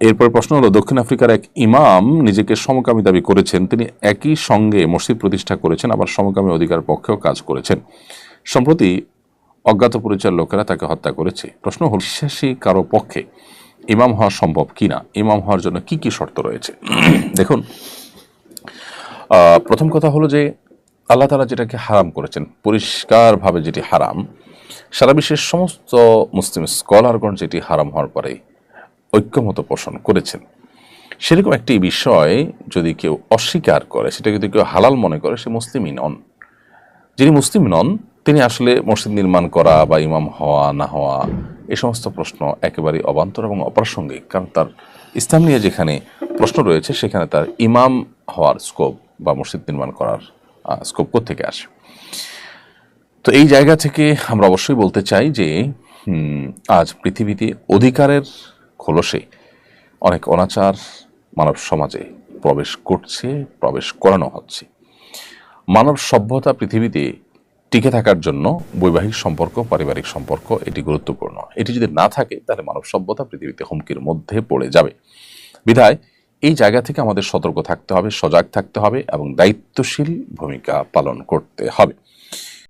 এরপর প্রশ্ন হলো, দক্ষিণ আফ্রিকার এক ইমাম নিজেকে সমকামী দাবি করেছেন। তিনি একই সঙ্গে মসজিদ প্রতিষ্ঠা করেছেন, আবার সমকামী অধিকার পক্ষেও কাজ করেছেন। সম্প্রতি অজ্ঞাত পরিচয়ের লোকেরা তাকে হত্যা করেছে। প্রশ্ন হল, বিশ্বাসী কারো পক্ষে ইমাম হওয়া সম্ভব কিনা, ইমাম হওয়ার জন্য কি কি শর্ত রয়েছে? দেখুন, প্রথম কথা হলো যে আল্লাহ তাআলা যেটাকে হারাম করেছেন, পরিষ্কারভাবে যেটি হারাম, সারা বিশ্বের সমস্ত মুসলিম স্কলারগণ যেটি হারাম হওয়ার পরে ঐক্যমত পোষণ করেছেন, সেরকম একটি বিষয় যদি কেউ অস্বীকার করে, সেটা যদি কেউ হালাল মনে করে, সে মুসলিমই নন। যিনি মুসলিম নন তিনি আসলে মসজিদ নির্মাণ করা বা ইমাম হওয়া না হওয়া এই সমস্ত প্রশ্ন একেবারেই অবান্তর এবং অপ্রাসঙ্গিক। কারণ তার ইসলাম নিয়ে যেখানে প্রশ্ন রয়েছে সেখানে তার ইমাম হওয়ার স্কোপ বা মসজিদ নির্মাণ করার স্কোপ কোত্থেকে আসে? তো এই জায়গা থেকে আমরা অবশ্যই বলতে চাই যে আজ পৃথিবীতে অধিকারের খোলসে অনেক অনাচার মানব সমাজে প্রবেশ করছে, প্রবেশ করানো হচ্ছে। মানব সভ্যতা পৃথিবীতে টিকে থাকার জন্য বৈবাহিক সম্পর্ক, পারিবারিক সম্পর্ক এটি গুরুত্বপূর্ণ। এটি যদি না থাকে তাহলে মানব সভ্যতা পৃথিবীতে হুমকির মধ্যে পড়ে যাবে। বিধায় এই জায়গা থেকে আমাদের সতর্ক থাকতে হবে, সজাগ থাকতে হবে এবং দায়িত্বশীল ভূমিকা পালন করতে হবে।